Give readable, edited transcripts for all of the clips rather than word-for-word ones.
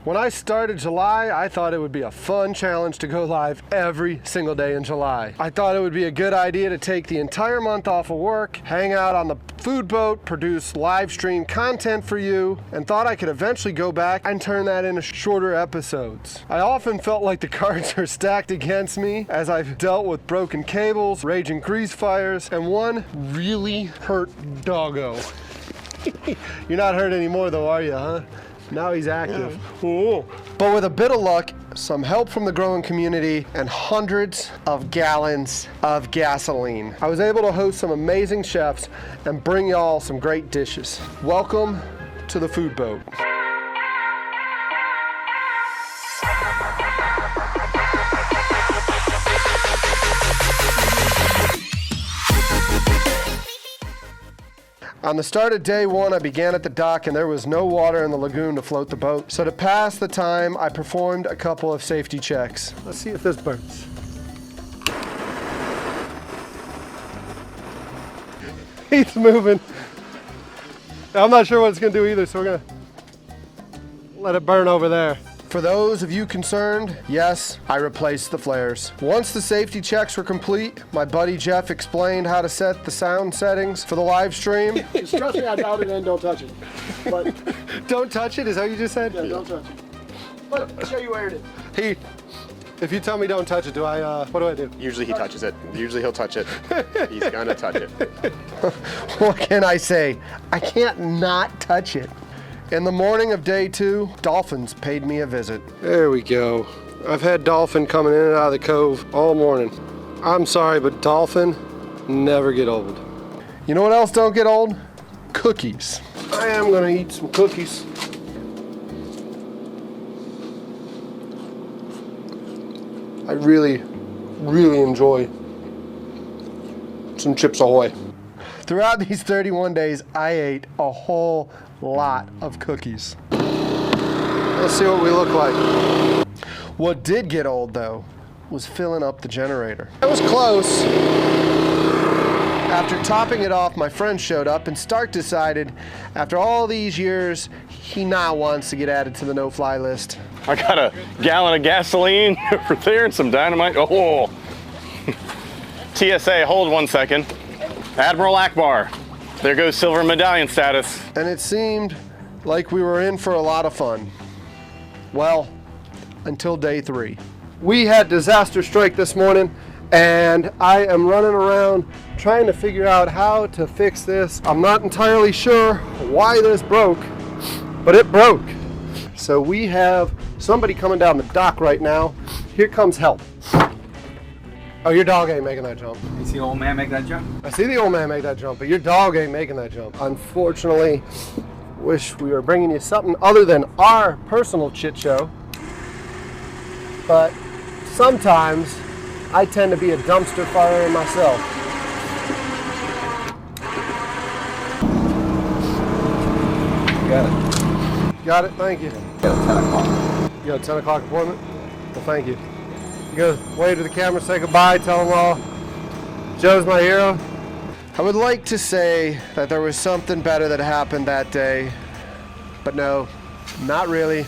When I started July, I thought it would be a fun challenge to go live every single day in July. I thought it would be a good idea to take the entire month off of work, hang out on the food boat, produce live stream content for you, and thought I could eventually go back and turn that into shorter episodes. I often felt like the cards are stacked against me as I've dealt with broken cables, raging grease fires, and one really hurt doggo. You're not hurt anymore though, are you, huh? Now he's active. Yeah. But with a bit of luck, some help from the growing community, and hundreds of gallons of gasoline, I was able to host some amazing chefs and bring y'all some great dishes. Welcome to the food boat. On the start of day one, I began at the dock and there was no water in the lagoon to float the boat. So to pass the time, I performed a couple of safety checks. Let's see if this burns. He's moving. I'm not sure what it's gonna do either, so we're gonna let it burn over there. For those of you concerned, yes, I replaced the flares. Once the safety checks were complete, my buddy Jeff explained how to set the sound settings for the live stream. Just trust me, I doubt it and don't touch it. But don't touch it, is that what you just said? Yeah, don't touch it. But I'll show you where it is. If you tell me don't touch it, what do I do? Usually he touches it. Usually he'll touch it. He's gonna touch it. What can I say? I can't not touch it. In the morning of day two, dolphins paid me a visit. There we go. I've had dolphin coming in and out of the cove all morning. I'm sorry, but dolphin never get old. You know what else don't get old? Cookies. I am gonna eat some cookies. I really, really enjoy some Chips Ahoy. Throughout these 31 days, I ate a whole lot of cookies. Let's see what we look like. What did get old though was filling up the generator. It was close. After topping it off, my friend showed up and Stark decided after all these years, he now wants to get added to the no-fly list. I got a gallon of gasoline over there and some dynamite. Oh, TSA, hold 1 second. Admiral Akbar. There goes silver medallion status. And it seemed like we were in for a lot of fun. Well, until day 3. We had disaster strike this morning and I am running around trying to figure out how to fix this. I'm not entirely sure why this broke, but it broke. So we have somebody coming down the dock right now. Here comes help. Oh, your dog ain't making that jump. You see the old man make that jump? I see the old man make that jump, but your dog ain't making that jump. Unfortunately, wish we were bringing you something other than our personal chit show. But sometimes I tend to be a dumpster fire myself. Got it. Got it, thank you. Got a 10 o'clock. You got a 10 o'clock appointment? Well, thank you. You go wave to the camera, say goodbye, tell them all Joe's my hero. I would like to say that there was something better that happened that day, but no, not really.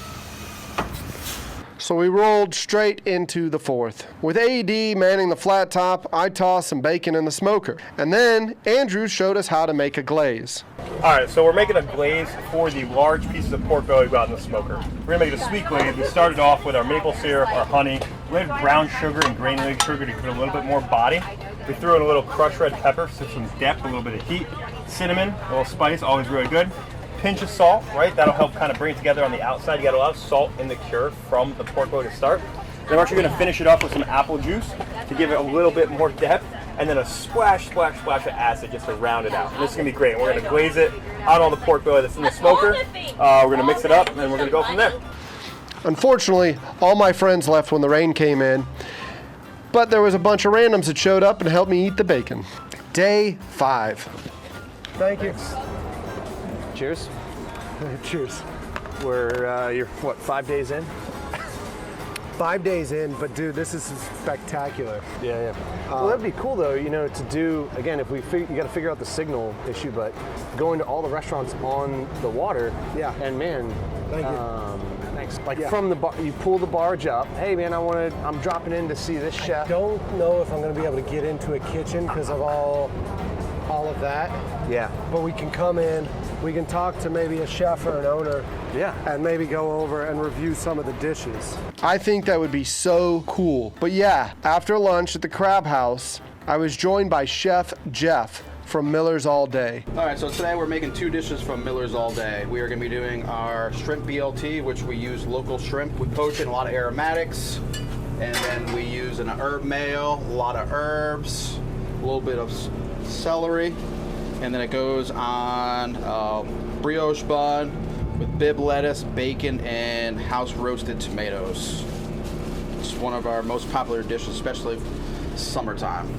So we rolled straight into the 4th. With AED manning the flat top, I tossed some bacon in the smoker. And then Andrew showed us how to make a glaze. All right, so we're making a glaze for the large pieces of pork belly we got in the smoker. We're gonna make it a sweet glaze. We started off with our maple syrup, our honey. We had brown sugar and granulated sugar to give it a little bit more body. We threw in a little crushed red pepper, so some depth, a little bit of heat. Cinnamon, a little spice, always really good. Pinch of salt, right? That'll help kind of bring it together on the outside. You got a lot of salt in the cure from the pork belly to start. Then we're actually gonna finish it off with some apple juice to give it a little bit more depth, and then a splash of acid just to round it out. And this is gonna be great. And we're gonna glaze it out on the pork belly that's in the smoker. We're gonna mix it up, and then we're gonna go from there. Unfortunately, all my friends left when the rain came in, but there was a bunch of randoms that showed up and helped me eat the bacon. Day 5. Thank you. Cheers. Cheers. You're what, 5 days in? 5 days in, but dude, this is spectacular. Yeah. Well, that'd be cool though, you know, to do, again, if you got to figure out the signal issue, but going to all the restaurants on the water. Yeah. And man, Thank you. things. Like from the bar, you pull the barge up. Hey man, I'm dropping in to see this chef. Don't know if I'm going to be able to get into a kitchen because of all of that. Yeah. But we can come in, we can talk to maybe a chef or an owner. Yeah. And maybe go over and review some of the dishes. I think that would be so cool. But yeah, after lunch at the Crab House, I was joined by Chef Jeff from Miller's All Day. All right, so today we're making 2 dishes from Miller's All Day. We are going to be doing our shrimp BLT, which we use local shrimp. We poach in a lot of aromatics, and then we use an herb mayo, a lot of herbs, a little bit of celery, and then it goes on brioche bun with bib lettuce, bacon, and house roasted tomatoes. It's one of our most popular dishes, especially summertime.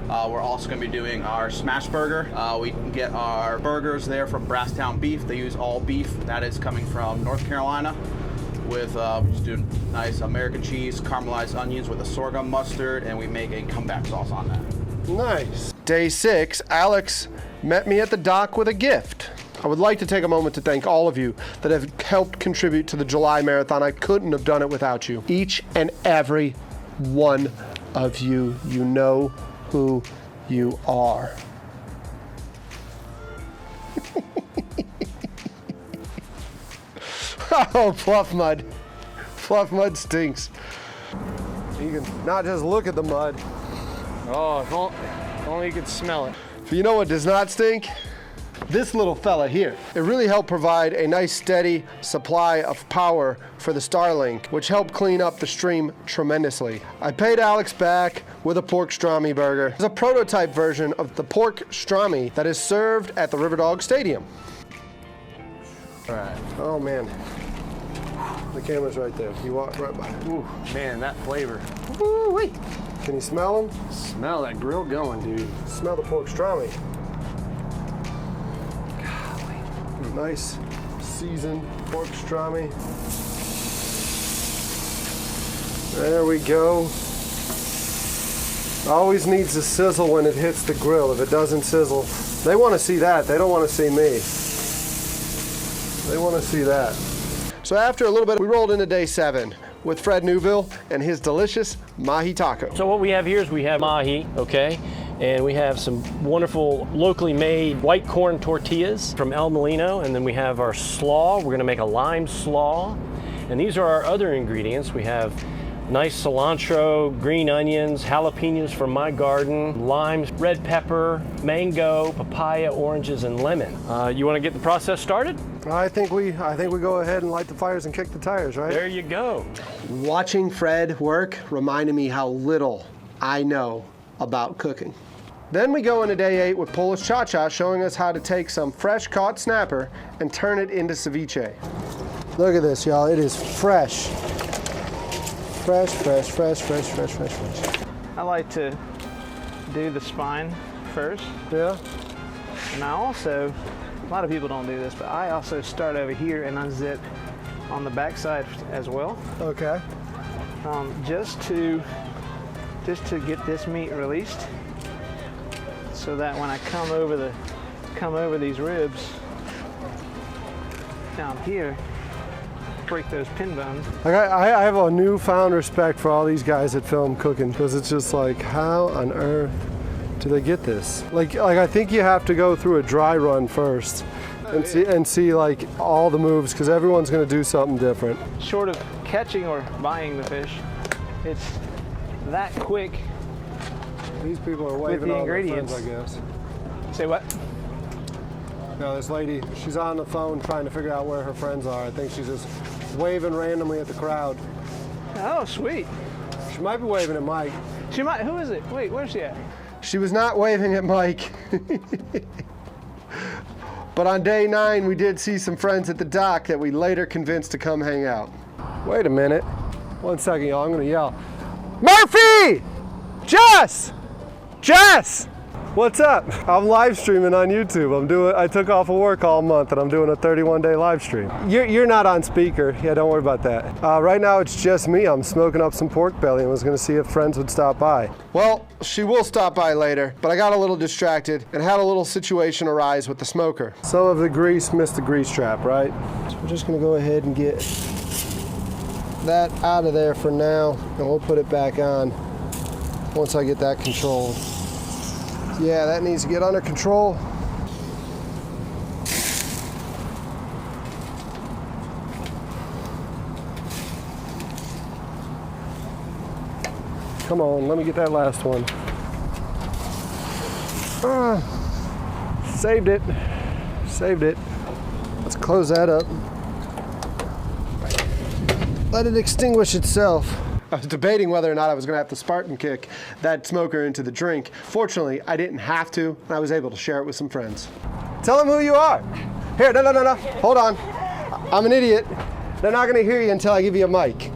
We're also going to be doing our smash burger. We can get our burgers there from Brasstown Beef. They use all beef. That is coming from North Carolina. With just doing nice American cheese, caramelized onions with a sorghum mustard, and we make a comeback sauce on that. Nice. Day 6, Alex met me at the dock with a gift. I would like to take a moment to thank all of you that have helped contribute to the July Marathon. I couldn't have done it without you. Each and every one of you, you know who you are. Oh, Fluff Mud. Fluff Mud stinks. You can not just look at the mud. Oh, if only you could smell it. But you know what does not stink? This little fella here. It really helped provide a nice steady supply of power for the Starlink, which helped clean up the stream tremendously. I paid Alex back with a pork strami burger. It's a prototype version of the pork strami that is served at the Riverdog Stadium. All right. Oh man. The camera's right there. You walk right by. Ooh, man, that flavor. Woo-wee. Can you smell them? Smell that grill going, dude. Smell the pork strami. Nice seasoned pork strami. There we go. Always needs to sizzle when it hits the grill. If it doesn't sizzle, they want to see that. They don't want to see me. They want to see that. So after a little bit, we rolled into day 7 with Fred Newville and his delicious mahi taco. So what we have here is we have mahi, okay? And we have some wonderful locally made white corn tortillas from El Molino. And then we have our slaw. We're gonna make a lime slaw. And these are our other ingredients. We have nice cilantro, green onions, jalapenos from my garden, limes, red pepper, mango, papaya, oranges, and lemon. You wanna get the process started? I think we go ahead and light the fires and kick the tires, right? There you go. Watching Fred work reminded me how little I know about cooking. Then we go into day 8 with Polish Cha-Cha showing us how to take some fresh caught snapper and turn it into ceviche. Look at this, y'all. It is fresh. Fresh, fresh, fresh, fresh, fresh, fresh, fresh. I like to do the spine first. Yeah? And I also, a lot of people don't do this, but I also start over here and unzip on the backside as well. Okay. Just to get this meat released, so that when I come over these ribs down here, break those pin bones. Like I have a newfound respect for all these guys that film cooking, because it's just like, how on earth do they get this? Like I think you have to go through a dry run first and see like all the moves, because everyone's going to do something different. Short of catching or buying the fish, it's that quick. These people are waving the all their ingredients. friends, I guess. Say what? No, this lady, she's on the phone trying to figure out where her friends are. I think she's just waving randomly at the crowd. Oh, sweet. She might be waving at Mike. She might. Who is it? Wait, where's she at? She was not waving at Mike. But on day 9, we did see some friends at the dock that we later convinced to come hang out. Wait a minute. 1 second, y'all. I'm gonna yell. Murphy! Jess! Jess! What's up? I'm live streaming on YouTube. I took off of work all month and I'm doing a 31-day live stream. You're not on speaker. Yeah, don't worry about that. Right now it's just me. I'm smoking up some pork belly and was gonna see if friends would stop by. Well, she will stop by later, but I got a little distracted and had a little situation arise with the smoker. Some of the grease missed the grease trap, right? So we're just gonna go ahead and get that out of there for now, and we'll put it back on once I get that controlled. Yeah, that needs to get under control. Come on, let me get that last one. Saved it. Saved it. Let's close that up. Let it extinguish itself. I was debating whether or not I was going to have to Spartan kick that smoker into the drink. Fortunately, I didn't have to, and I was able to share it with some friends. Tell them who you are. Here, no. Hold on. I'm an idiot. They're not going to hear you until I give you a mic.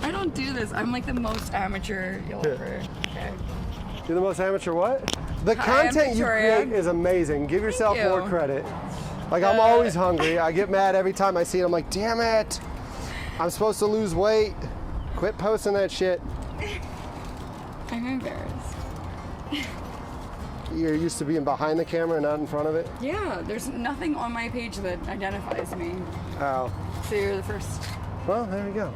I don't do this. I'm like the most amateur you'll ever. Okay. You're the most amateur what? The content you create is amazing. Give yourself more credit. Like, I'm always hungry. I get mad every time I see it. I'm like, damn it. I'm supposed to lose weight. Quit posting that shit. I'm embarrassed. You're used to being behind the camera, not in front of it? Yeah, there's nothing on my page that identifies me. Oh. So you're the first. Well, there you go.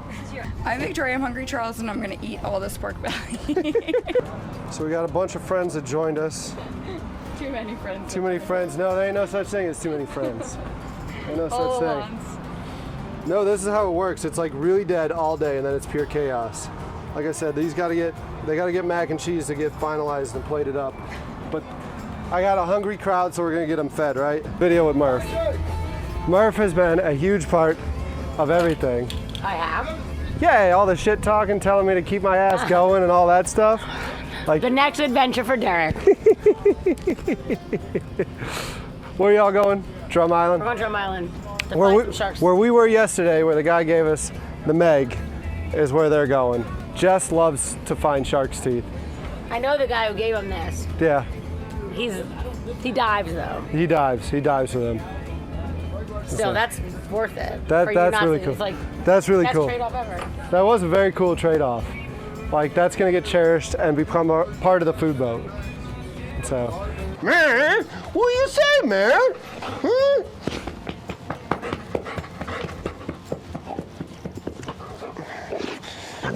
I'm Victoria, I'm hungry Charleston, I'm gonna eat all this pork belly. So we got a bunch of friends that joined us. Too many friends. Too many friends. No, there ain't no such thing as too many friends. Ain't no such thing. No, this is how it works. It's like really dead all day, and then it's pure chaos. Like I said, they gotta get mac and cheese to get finalized and plated up. But I got a hungry crowd, so we're gonna get them fed, right? Video with Murph. Murph has been a huge part of everything. I have? Yeah, all the shit talking, telling me to keep my ass going and all that stuff. Like the next adventure for Derek. Where y'all going? Drum Island? We're going to Drum Island. Where we were yesterday, where the guy gave us the Meg, is where they're going. Jess loves to find shark's teeth. I know the guy who gave him this. Yeah. He dives though. He dives for them. Still, that's worth it. That's really cool. That's really cool. Best trade-off ever. That was a very cool trade-off. Like, that's gonna get cherished and become a part of the food boat. So, man, what do you say, man? Huh?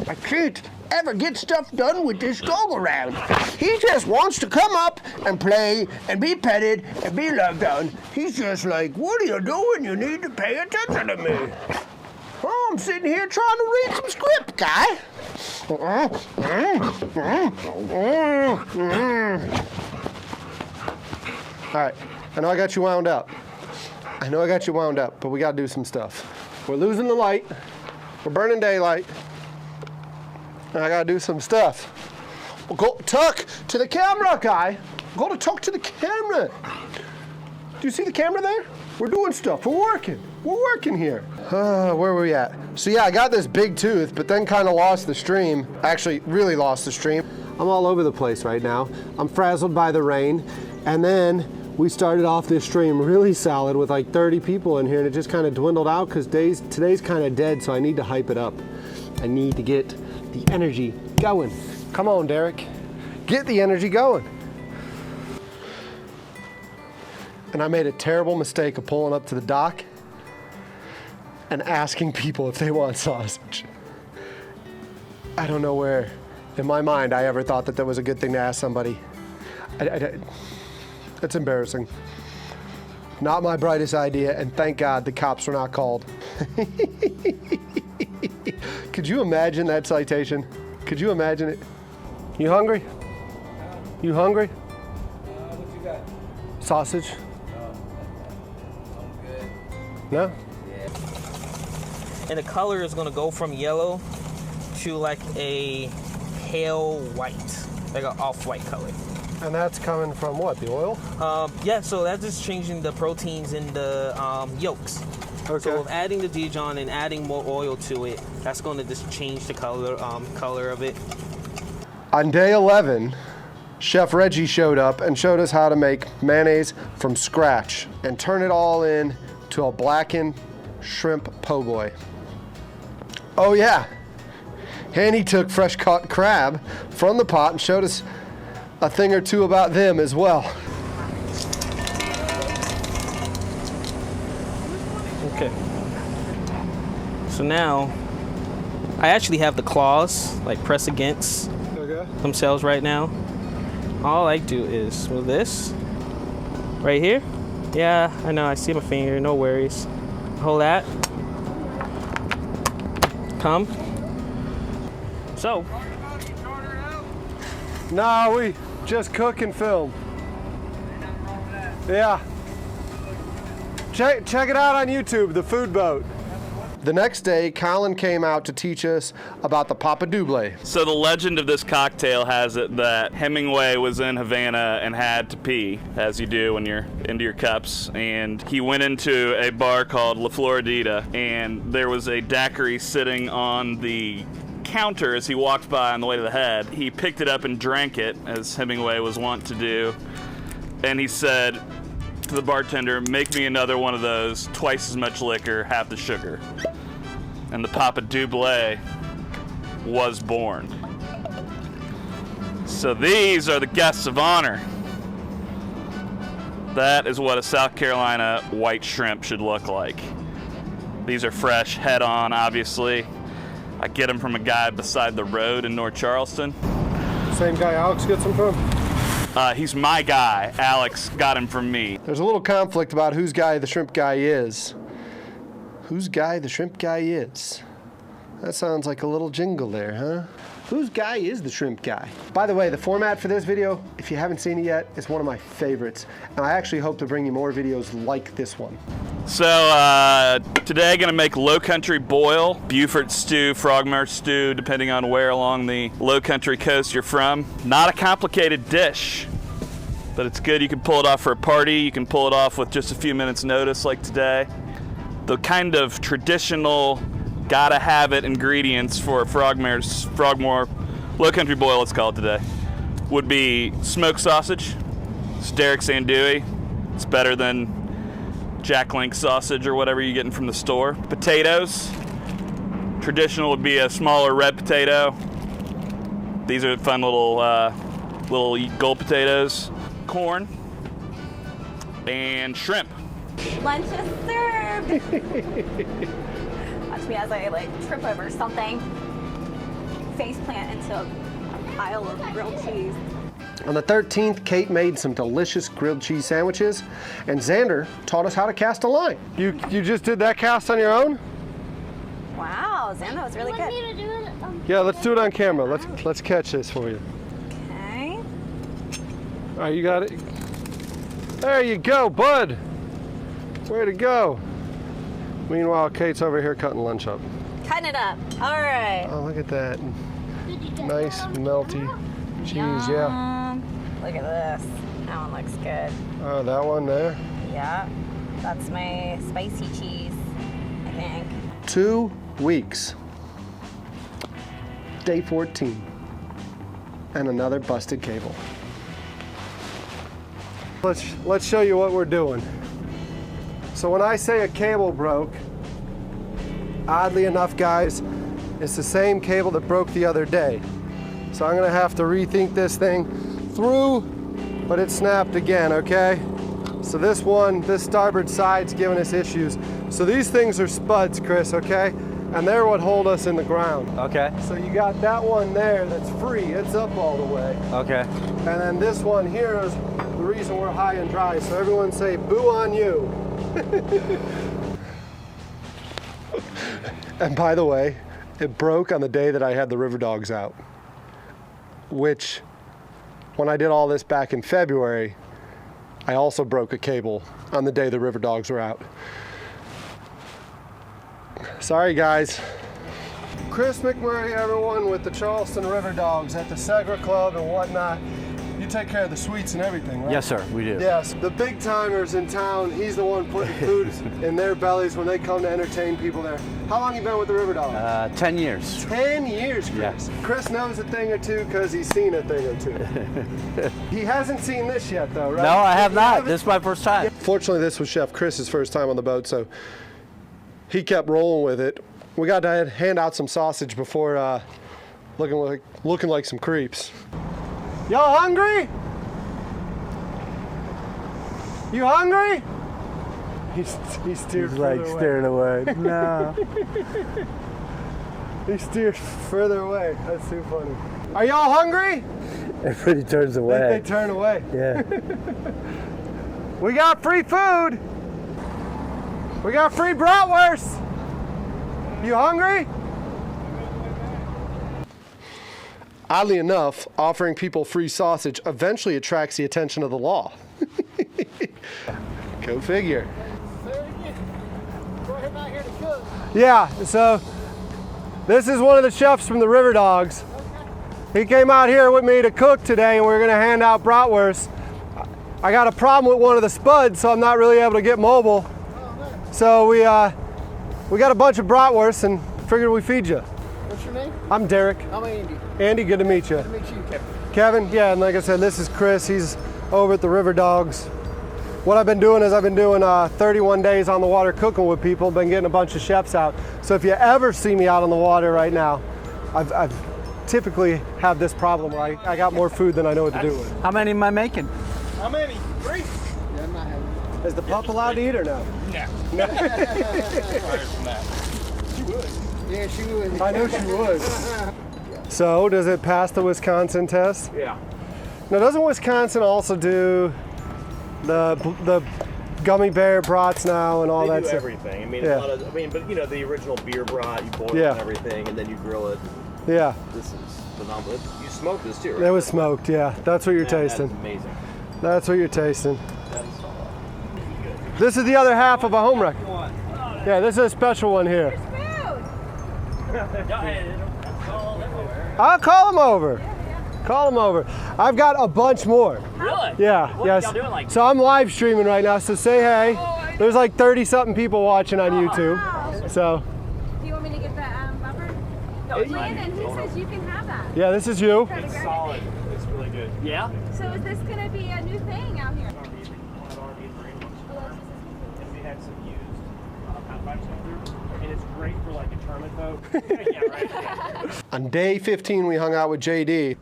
I can't ever get stuff done with this dog around. He just wants to come up and play and be petted and be loved on. He's just like, what are you doing? You need to pay attention to me. Oh, I'm sitting here trying to read some script, guy. All right, I know I got you wound up. But we gotta do some stuff. We're losing the light. We're burning daylight. And I gotta do some stuff. We'll go talk to the camera, guy. We're gonna talk to the camera. Do you see the camera there? We're doing stuff. We're working. We're working here. Where were we at? So yeah, I got this big tooth, but then kind of lost the stream. Actually, really lost the stream. I'm all over the place right now. I'm frazzled by the rain. And then we started off this stream really solid with like 30 people in here, and it just kind of dwindled out because today's kind of dead, so I need to hype it up. I need to get the energy going. Come on, Derek. Get the energy going. And I made a terrible mistake of pulling up to the dock and asking people if they want sausage. I don't know where, in my mind, I ever thought that was a good thing to ask somebody. It's embarrassing. Not my brightest idea, and thank God the cops were not called. Could you imagine that citation? Could you imagine it? You hungry? You hungry? What you got? Sausage? I'm good. No? Yeah. And the color is gonna go from yellow to like a pale white, like an off-white color. And that's coming from what, the oil? Yeah, so that's just changing the proteins in the yolks. Okay. So adding the Dijon and adding more oil to it, that's going to just change the color of it. On day 11, Chef Reggie showed up and showed us how to make mayonnaise from scratch and turn it all in to a blackened shrimp po' boy. Oh yeah, and he took fresh caught crab from the pot and showed us a thing or two about them as well. Okay. So now I actually have the claws like press against themselves right now. All I do is with this right here. Yeah, I know, I see my finger, no worries. Hold that. Come. So. Nah, we just cook and film. Yeah. Check it out on YouTube, the food boat. The next day, Colin came out to teach us about the Papa Double. So the legend of this cocktail has it that Hemingway was in Havana and had to pee, as you do when you're into your cups, and he went into a bar called La Floridita, and there was a daiquiri sitting on the counter as he walked by on the way to the head. He picked it up and drank it, as Hemingway was wont to do, and he said to the bartender, "Make me another one of those, twice as much liquor, half the sugar." And the Papa Double was born. So these are the guests of honor. That is what a South Carolina white shrimp should look like. These are fresh, head on, obviously. I get them from a guy beside the road in North Charleston. Same guy Alex gets them from? He's my guy. Alex got him from me. There's a little conflict about whose guy the shrimp guy is. Whose guy the shrimp guy is? That sounds like a little jingle there, huh? Whose guy is the shrimp guy? By the way, the format for this video, if you haven't seen it yet, is one of my favorites. And I actually hope to bring you more videos like this one. So today gonna make low country boil, Beaufort stew, frogmore stew, depending on where along the low country coast you're from. Not a complicated dish, but it's good. You can pull it off for a party. You can pull it off with just a few minutes notice like today. The kind of traditional gotta have it ingredients for a frogmore low country boil, let's call it today, would be smoked sausage. It's Derek Sandui. It's better than Jack Link sausage or whatever you're getting from the store. Potatoes. Traditional would be a smaller red potato. These are fun little gold potatoes. Corn and shrimp. Lunch is served. Watch me as I trip over something. Face plant into a pile of grilled cheese. On the 13th, Kate made some delicious grilled cheese sandwiches, and Xander taught us how to cast a line. You just did that cast on your own? Wow, Xander was really good. Yeah, let's do it on camera. Let's catch this for you. Okay. All right, you got it. There you go, bud. Way to go. Meanwhile, Kate's over here cutting lunch up. Cutting it up. All right. Oh, look at that. Nice, melty cheese, yeah. Look at this. That one looks good. Oh, that one there? Yeah. That's my spicy cheese, I think. 2 weeks. Day 14. And another busted cable. Let's show you what we're doing. So when I say a cable broke, oddly enough, guys, it's the same cable that broke the other day. So I'm gonna have to rethink this thing through, but it snapped again, okay? So this starboard side's giving us issues. So these things are spuds, Chris, okay? And they're what hold us in the ground. Okay. So you got that one there that's free, it's up all the way. Okay. And then this one here is the reason we're high and dry. So everyone say, boo on you. And by the way, it broke on the day that I had the river dogs out, which when I did all this back in February, I also broke a cable on the day the river dogs were out. Sorry guys. Chris McMurray, everyone, with the Charleston River Dogs at the Segra Club and whatnot. You take care of the suites and everything, right? Yes, sir, we do. Yes, the big timers in town, he's the one putting food in their bellies when they come to entertain people there. How long you been with the River Dogs? 10 years. 10 years, Chris. Yes. Chris knows a thing or two because he's seen a thing or two. He hasn't seen this yet, though, right? No, I have not. This is my first time. Fortunately, this was Chef Chris's first time on the boat, so he kept rolling with it. We got to hand out some sausage before looking like some creeps. Y'all hungry? You hungry? He's like staring away. No. He steers further away. That's too funny. Are y'all hungry? Everybody turns away. They turn away. Yeah. We got free food. We got free bratwurst. You hungry? Oddly enough, offering people free sausage eventually attracts the attention of the law. Go figure. Yeah, so this is one of the chefs from the River Dogs. He came out here with me to cook today, and we're gonna hand out bratwurst. I got a problem with one of the spuds, so I'm not really able to get mobile. So we got a bunch of bratwurst and figured we'd feed you. What's your name? I'm Derek. I'm Andy. Andy, good to meet you. Good to meet you, Kevin. Kevin, yeah, and like I said, this is Chris. He's over at the River Dogs. What I've been doing is I've been doing 31 days on the water cooking with people, been getting a bunch of chefs out. So if you ever see me out on the water right now, I've typically have this problem where I got more food than I know what to do with. How many am I making? How many? 3? Yeah, I'm not having it. Is the pup allowed to eat or no? No. She would. Yeah, she would. I know she would. So does it pass the Wisconsin test? Yeah. Now doesn't Wisconsin also do the gummy bear brats now and all They that do stuff? everything. I mean, Yeah. a lot of, but you know, the original beer brat, you boil Yeah. it and everything, and then you grill it. Yeah. This is phenomenal. You smoke this too, right? It was smoked, yeah. That's what you're tasting. That's amazing. That's what you're tasting. This is the other half of a home wreck. Yeah, this is a special one here. I'll call him over. Call him over. I've got a bunch more. Really? Yeah, What yes. y'all doing like? So I'm live streaming right now, so say hey. There's like 30-something people watching on YouTube. So, Do you want me to get that bumper? No, Landon, he says you can have that. yeah, this is you. It's solid. It's really good. Yeah? So is this going to be a new thing out here? We had some used outbacks come through, and it's great for like a tournament boat. Yeah, right. Yeah. On day 15, we hung out with JD.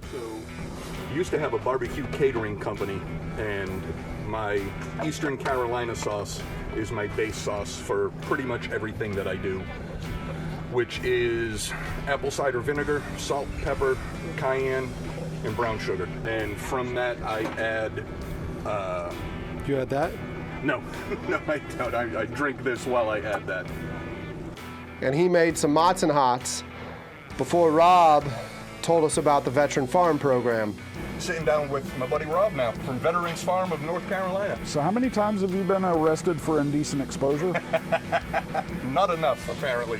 Used to have a barbecue catering company, and my Eastern Carolina sauce is my base sauce for pretty much everything that I do, which is apple cider vinegar, salt, pepper, cayenne, and brown sugar. And from that, I add... You add that? No, no, I don't. I drink this while I add that. And he made some Mott's and Hots before Rob told us about the Veteran Farm Program. Sitting down with my buddy Rob now from Veterans Farm of North Carolina. So how many times have you been arrested for indecent exposure? Not enough, apparently.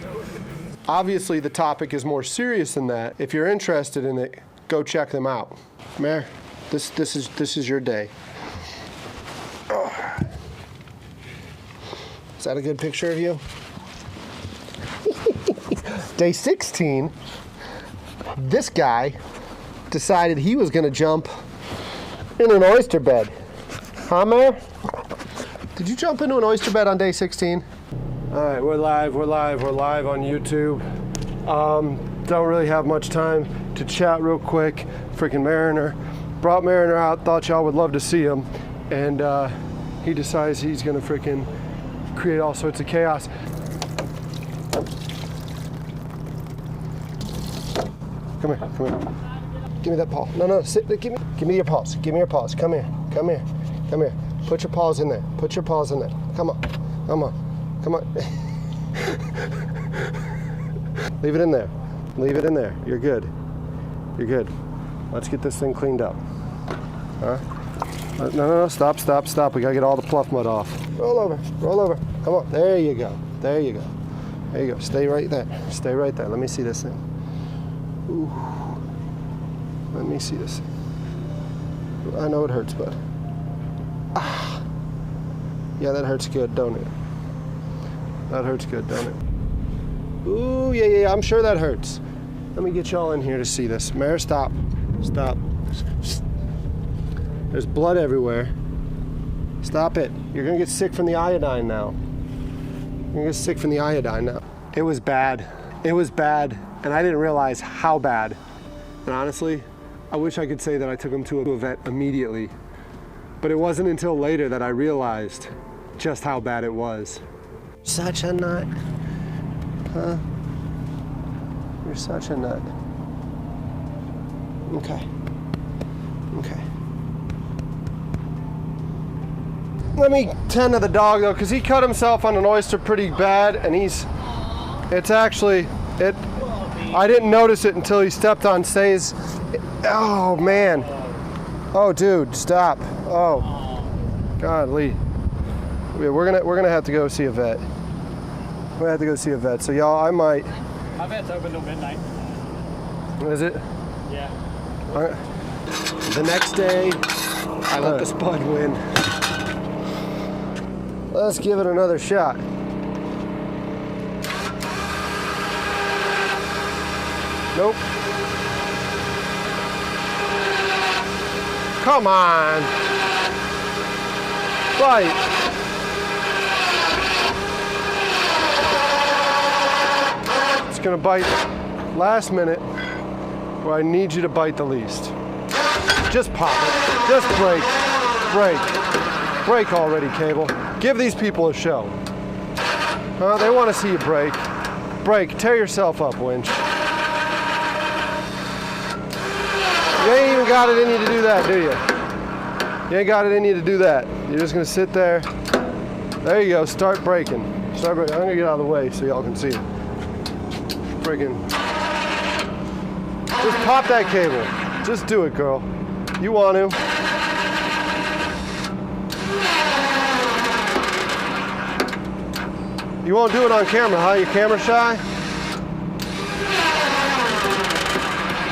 Obviously, the topic is more serious than that. If you're interested in it, go check them out. Mayor, this is your day. Oh. Is that a good picture of you? Day 16, this guy decided he was going to jump in an oyster bed. Huh, Mayor? Did you jump into an oyster bed on day 16? All right, we're live on YouTube. Don't really have much time to chat real quick. Freaking Mariner. Brought Mariner out, thought y'all would love to see him. And he decides he's gonna freaking create all sorts of chaos. Come here. Give me that paw. No, sit. Give me your paws. Give me your paws. Come here. Put your paws in there. Come on. Leave it in there. You're good. Let's get this thing cleaned up. Huh? No. Stop. We gotta get all the pluff mud off. Roll over. Come on. There you go. Stay right there. Let me see this thing. Ooh. Let me see this. I know it hurts, bud. Ah. Yeah, that hurts good, don't it? Ooh, yeah, I'm sure that hurts. Let me get y'all in here to see this. Mare, stop. There's blood everywhere. Stop it. You're gonna get sick from the iodine now. It was bad, and I didn't realize how bad. And honestly, I wish I could say that I took him to a vet immediately, but it wasn't until later that I realized just how bad it was. Such a nut. Huh? You're such a nut. Okay. Okay. Let me tend to the dog though, because he cut himself on an oyster pretty bad, and I didn't notice it until he stepped on Say's. Oh man. Oh dude, stop. Oh. Godly. Yeah, we're gonna have to go see a vet. We're gonna have to go see a vet. So y'all, I might. My vet's open till midnight. Is it? Yeah. The next day, I let the spud win. Let's give it another shot. Nope. Come on. Bite. It's gonna bite last minute where I need you to bite the least. Just pop it. Just break. Break. Break already, Cable. Give these people a show. They want to see you break. Break. Tear yourself up, Winch. You ain't even got it in you to do that, do you? You ain't got it in you to do that. You're just gonna sit there. There you go. Start breaking. Start breaking. I'm gonna get out of the way so y'all can see it. Friggin'. Just pop that cable. Just do it, girl. You want to. You won't do it on camera, huh? You camera shy?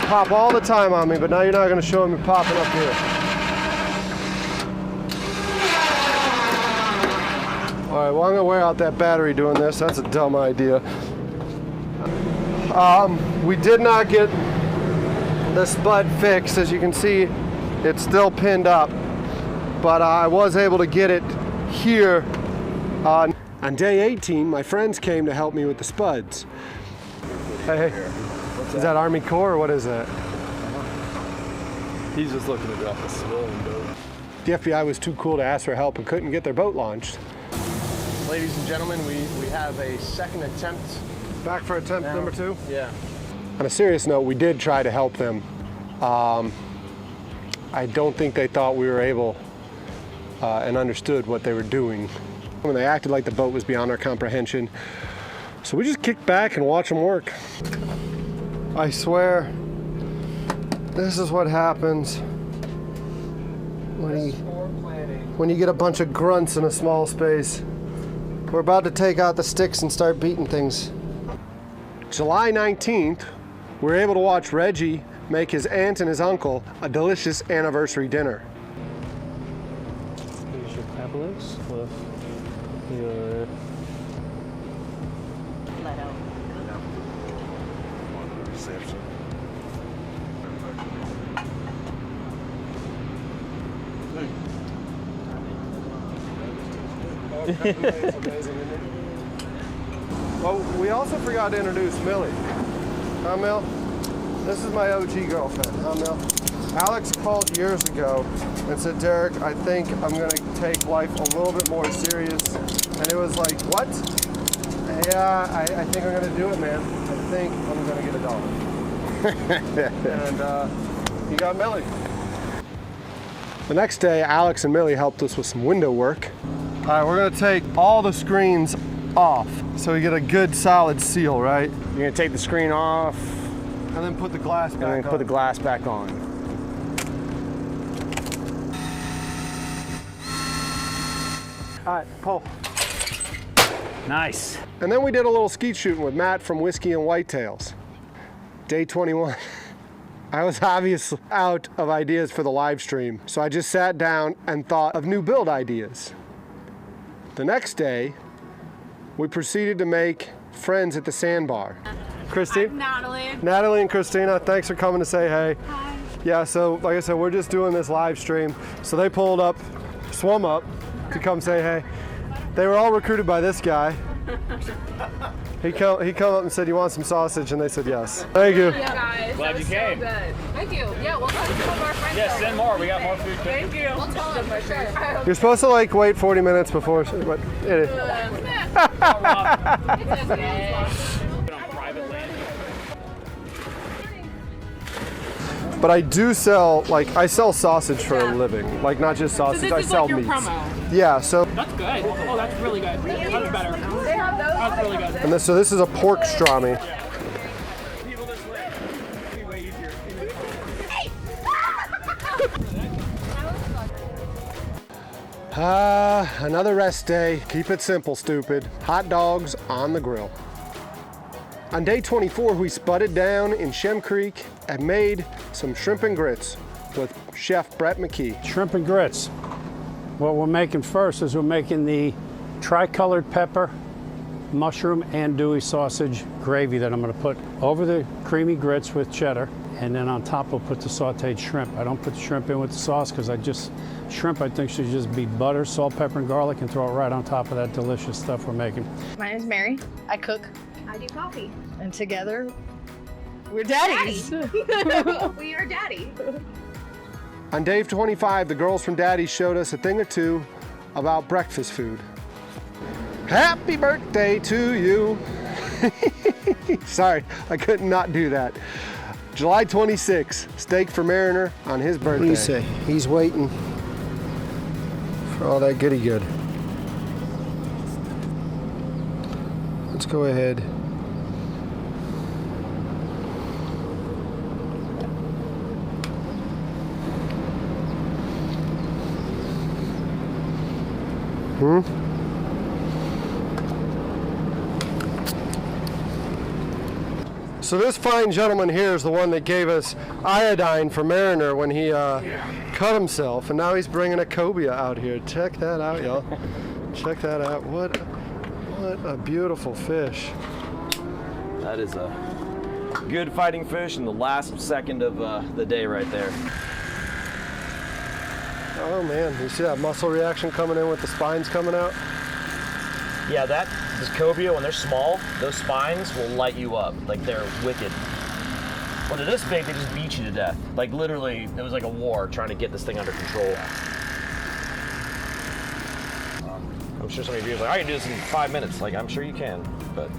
Pop all the time on me, but now you're not going to show me popping up here. All right, well, I'm going to wear out that battery doing this. That's a dumb idea. We did not get the spud fixed. As you can see, it's still pinned up, but I was able to get it here. On day 18, my friends came to help me with the spuds. Hey. Is that Army Corps or what is that? He's just looking to drop a civilian boat. The FBI was too cool to ask for help and couldn't get their boat launched. Ladies and gentlemen, we have a second attempt. Back for attempt now. number 2? Yeah. On a serious note, we did try to help them. I don't think they thought we were able and understood what they were doing. When they acted like the boat was beyond our comprehension. So we just kicked back and watched them work. I swear, this is what happens when you get a bunch of grunts in a small space. We're about to take out the sticks and start beating things. July 19th, we were able to watch Reggie make his aunt and his uncle a delicious anniversary dinner. Here's your pebbles with your Reception. Well, we also forgot to introduce Millie. Huh, Mill? This is my OG girlfriend. Huh, Mill? Alex called years ago and said, Derek, I think I'm going to take life a little bit more serious. And it was like, what? Yeah, I think I'm going to do it, man. I think I'm going to get a dog. And he got Millie. The next day, Alex and Millie helped us with some window work. All right, we're going to take all the screens off so we get a good solid seal, right? You're going to take the screen off. And then put the glass back on. And then put the glass back on. All right, pull. Nice. And then we did a little skeet shooting with Matt from Whiskey and Whitetails. Day 21. I was obviously out of ideas for the live stream, so I just sat down and thought of new build ideas. The next day, we proceeded to make friends at the sandbar. Christine? Natalie. Natalie and Christina, thanks for coming to say hey. Hi. Yeah, so like I said, we're just doing this live stream. So they pulled up, swum up to come say hey. They were all recruited by this guy. He come up and said, you want some sausage? And they said yes. Thank you. Yeah, guys. Glad you came. So good. Thank you. Yeah, we'll tell some of our friends. Yeah, send more. We got more food. Thank you. We'll tell them for sure. You're supposed to like wait 40 minutes before, but it is. It's okay. But I do sell, like, I sell sausage for a living. Like, not just sausage, this I is sell like your meats. promo. Yeah, so. That's good. Oh, that's really good. That's better. That's really good. And so this is a pork strami. Another rest day. Keep it simple, stupid. Hot dogs on the grill. On day 24, we spudded down in Shem Creek and made some shrimp and grits with Chef Brett McKee. Shrimp and grits. What we're making first is we're making the tricolored pepper, mushroom, andouille sausage gravy that I'm going to put over the creamy grits with cheddar. And then on top, we'll put the sauteed shrimp. I don't put the shrimp in with the sauce because shrimp I think should just be butter, salt, pepper, and garlic and throw it right on top of that delicious stuff we're making. My name is Mary. I cook. I do coffee. And together, we're daddies. We are daddy. On day 25, the girls from Daddy's showed us a thing or two about breakfast food. Happy birthday to you. Sorry, I could not do that. July 26, steak for Mariner on his birthday. What do you say? He's waiting for all that goody good. Let's go ahead. So this fine gentleman here is the one that gave us iodine for Mariner when he cut himself, and now he's bringing a cobia out here. Check that out, y'all. Check that out. What a beautiful fish. That is a good fighting fish in the last second of the day right there. Oh man, you see that muscle reaction coming in with the spines coming out? Yeah, this cobia, when they're small, those spines will light you up. Like, they're wicked. When they're this big, they just beat you to death. Like, literally, it was like a war trying to get this thing under control. I'm sure some of you are like, I can do this in 5 minutes. Like, I'm sure you can, but...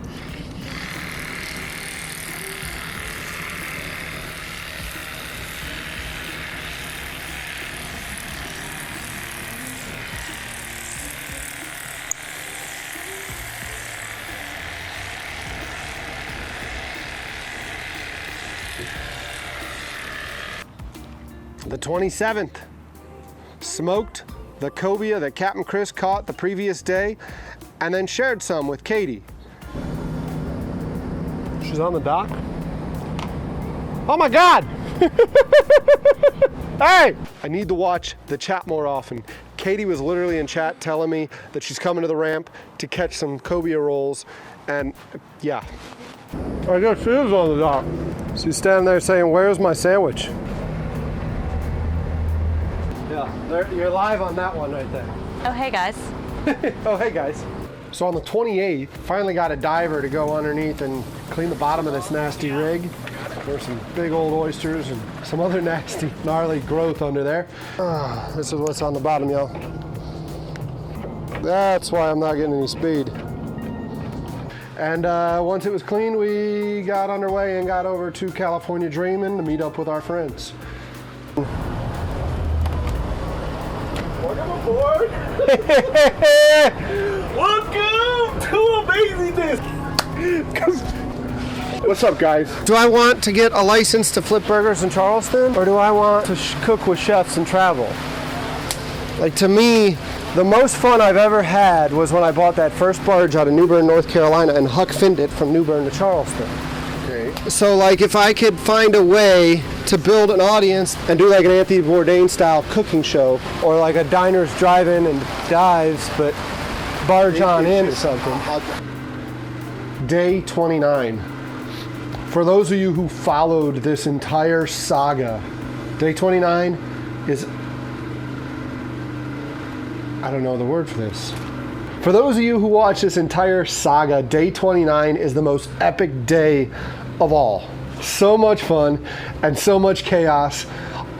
The 27th, smoked the cobia that Captain Chris caught the previous day and then shared some with Katie. She's on the dock. Oh my God! Hey! I need to watch the chat more often. Katie was literally in chat telling me that she's coming to the ramp to catch some cobia rolls, and yeah. I guess she is on the dock. She's standing there saying, "Where's my sandwich?" Yeah, you're live on that one right there. Oh, hey guys. Oh, hey guys. So on the 28th, finally got a diver to go underneath and clean the bottom of this nasty rig. There's some big old oysters and some other nasty, gnarly growth under there. This is what's on the bottom, y'all. That's why I'm not getting any speed. And once it was clean, we got underway and got over to California Dreamin' to meet up with our friends. Welcome aboard! Welcome to Amazingness! What's up, guys? Do I want to get a license to flip burgers in Charleston, or do I want to cook with chefs and travel? Like, to me, the most fun I've ever had was when I bought that first barge out of New Bern, North Carolina, and Huck Finned it from New Bern to Charleston. Okay. So, like, if I could find a way to build an audience and do like an Anthony Bourdain style cooking show, or like a diners drive-in and dives, but barge on in or something. Day 29. For those of you who followed this entire saga, day 29 is, I don't know the word for this. For those of you who watched this entire saga, day 29 is the most epic day of all. So much fun and so much chaos,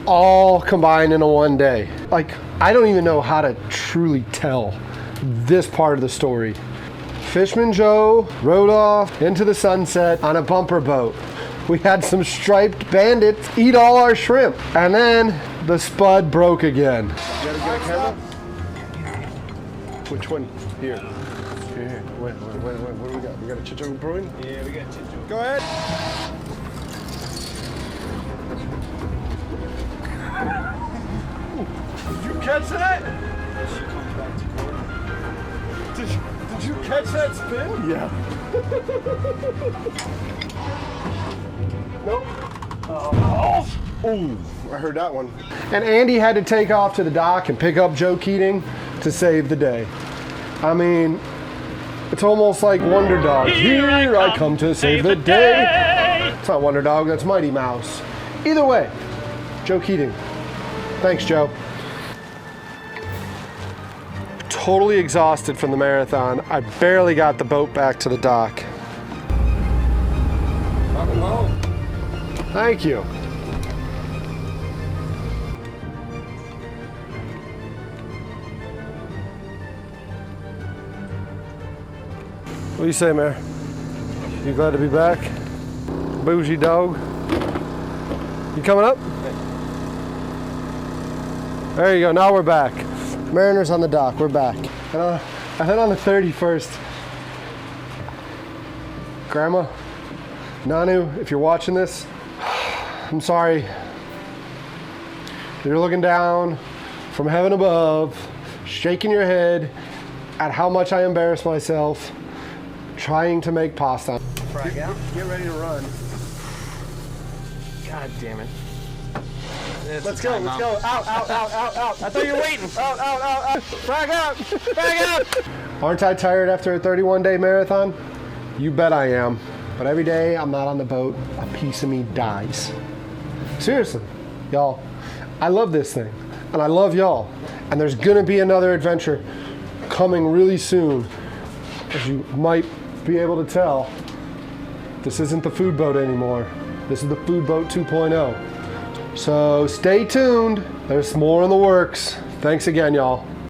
all combined in a one day. Like, I don't even know how to truly tell this part of the story. Fishman Joe rode off into the sunset on a bumper boat we had some striped bandits eat all our shrimp. And then the spud broke again. You got a good camera? Which one? Here. Here. Wait. What do we got? We got a Chicho brewing? Yeah, we got Chicho. Go ahead. Did you catch that? Did you catch that spin? Yeah. Nope. Oh, I heard that one. And Andy had to take off to the dock and pick up Joe Keating to save the day. I mean, it's almost like Wonder Dog. Here I come to save the day. It's not Wonder Dog, that's Mighty Mouse. Either way, Joe Keating. Thanks, Joe. Totally exhausted from the marathon. I barely got the boat back to the dock. Thank you. What do you say, Mayor? You glad to be back? Bougie dog. You coming up? There you go, now we're back. Mariners on the dock, we're back. And then on the 31st, Grandma, Nanu, if you're watching this, I'm sorry. You're looking down from heaven above, shaking your head at how much I embarrass myself trying to make pasta. Frag out. Get ready to run. God damn it. Let's go. Out. I thought you were waiting. Out. Frag out. Aren't I tired after a 31-day marathon? You bet I am. But every day I'm not on the boat, a piece of me dies. Seriously, y'all, I love this thing. And I love y'all. And there's gonna be another adventure coming really soon. As you might be able to tell, this isn't the food boat anymore. This is the food boat 2.0. So stay tuned. There's more in the works. Thanks again, y'all.